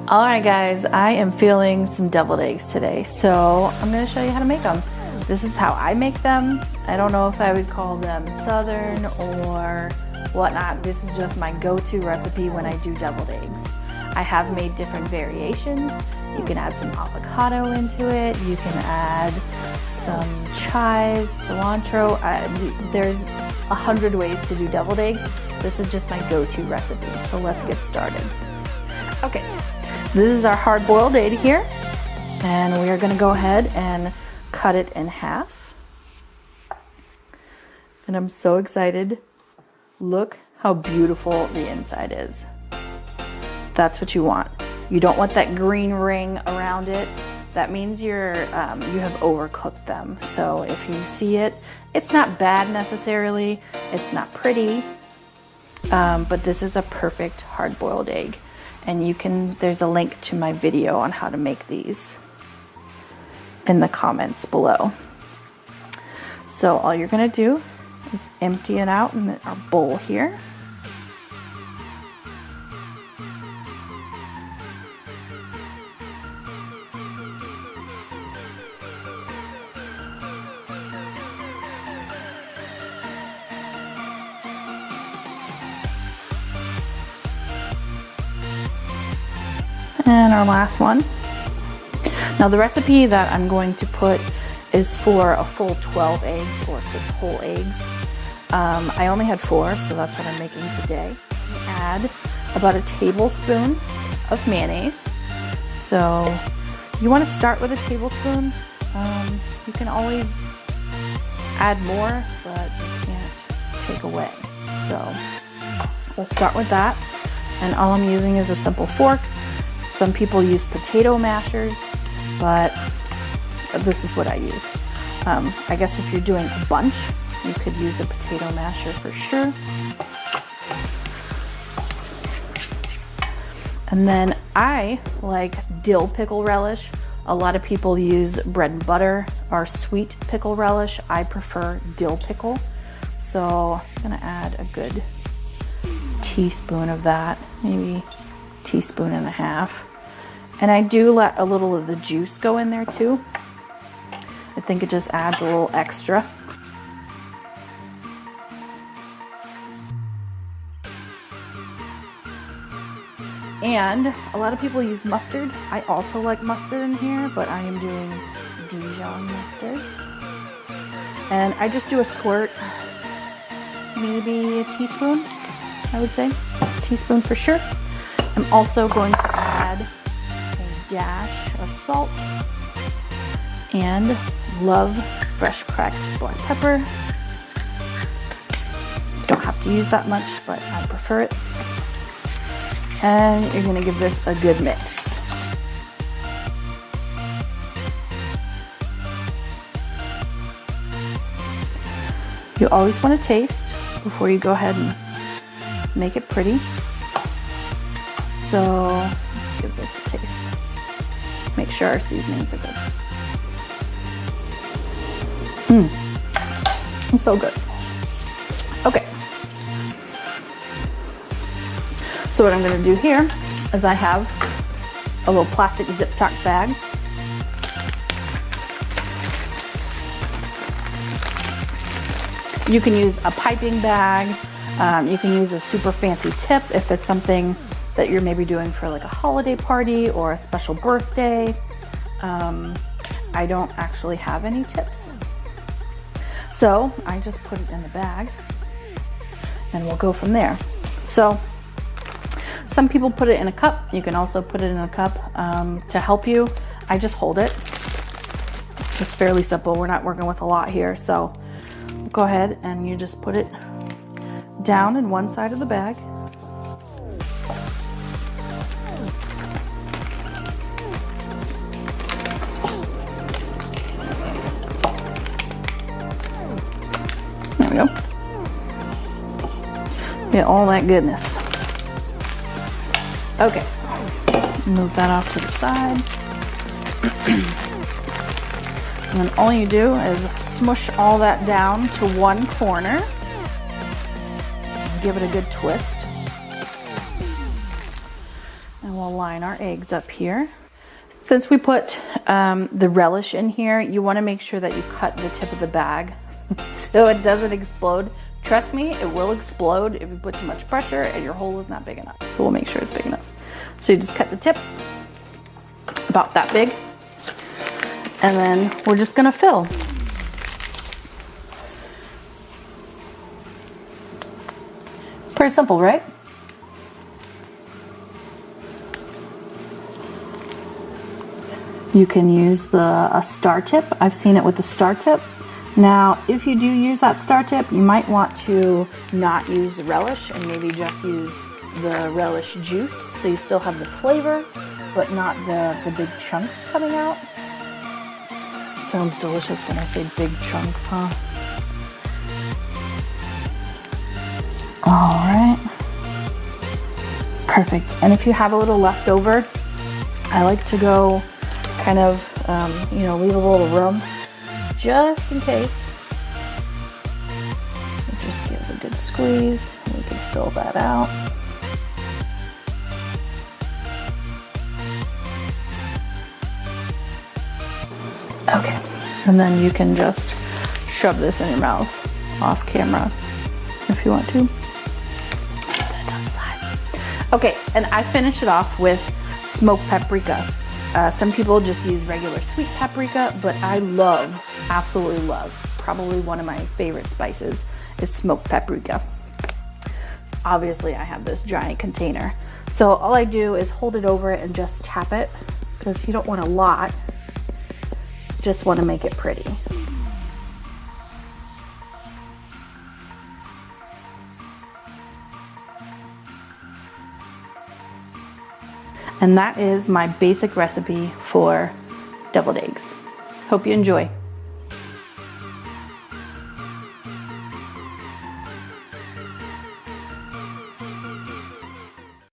All right, guys, I am feeling some deviled eggs today, so I'm going to show you how to make them. This is how I make them. I don't know if I would call them Southern or whatnot. This is just my go-to recipe when I do deviled eggs. I have made different variations. You can add some avocado into it. You can add some chives, cilantro. There's 100 ways to do deviled eggs. This is just my go-to recipe, so let's get started. Okay, this is our hard-boiled egg here, and we are going to go ahead and cut it in half. And I'm so excited. Look how beautiful the inside is. That's what you want. You don't want that green ring around it. That means you have overcooked them. So if you see it, it's not bad necessarily. It's not pretty, but this is a perfect hard-boiled egg. And there's a link to my video on how to make these in the comments below. So all you're gonna do is empty it out in our bowl here. And our last one. Now the recipe that I'm going to put is for a full 12 eggs or 6 whole eggs. I only had 4, so that's what I'm making today. Add about a tablespoon of mayonnaise. So you want to start with a tablespoon. You can always add more, but you can't take away. So we'll start with that. And all I'm using is a simple fork. Some people use potato mashers, but this is what I use. I guess if you're doing a bunch, you could use a potato masher for sure. And then I like dill pickle relish. A lot of people use bread and butter or sweet pickle relish. I prefer dill pickle. So I'm gonna add a good teaspoon of that, maybe a teaspoon and a half. And I do let a little of the juice go in there too. I think it just adds a little extra. And a lot of people use mustard. I also like mustard in here, but I am doing Dijon mustard. And I just do a squirt, maybe a teaspoon, I would say. A teaspoon for sure. I'm also going to add a dash of salt and love fresh cracked black pepper. Don't have to use that much, but I prefer it. And you're gonna give this a good mix. You always want to taste before you go ahead and make it pretty. So let's give this a taste. Make sure our seasonings are good. It's so good. Okay. So what I'm going to do here is I have a little plastic zip top bag. You can use a piping bag. You can use a super fancy tip if it's something that you're maybe doing for like a holiday party or a special birthday. I don't actually have any tips. So I just put it in the bag and we'll go from there. So some people put it in a cup. You can also put it in a cup to help you. I just hold it. It's fairly simple. We're not working with a lot here. So go ahead and you just put it down in one side of the bag. There we go. Get all that goodness. Okay, move that off to the side. And then all you do is smush all that down to one corner. Give it a good twist. And we'll line our eggs up here. Since we put the relish in here, you want to make sure that you cut the tip of the bag so it doesn't explode. Trust me, it will explode if you put too much pressure and your hole is not big enough. So we'll make sure it's big enough. So you just cut the tip about that big, and then we're just gonna fill. Pretty simple, right? You can use a star tip. I've seen it with the star tip. Now, if you do use that star tip, you might want to not use the relish and maybe just use the relish juice, so you still have the flavor, but not the big chunks coming out. Sounds delicious when I say big chunks, huh? All right. Perfect. And if you have a little left over, I like to go kind of, leave a little room just in case. Just give it a good squeeze. We can fill that out. Okay, and then you can just shove this in your mouth off camera if you want to. Okay, and I finish it off with smoked paprika. Some people just use regular sweet paprika, but I absolutely love, probably one of my favorite spices is smoked paprika. Obviously, I have this giant container. So all I do is hold it over it and just tap it, because you don't want a lot, just want to make it pretty. And that is my basic recipe for deviled eggs. Hope you enjoy.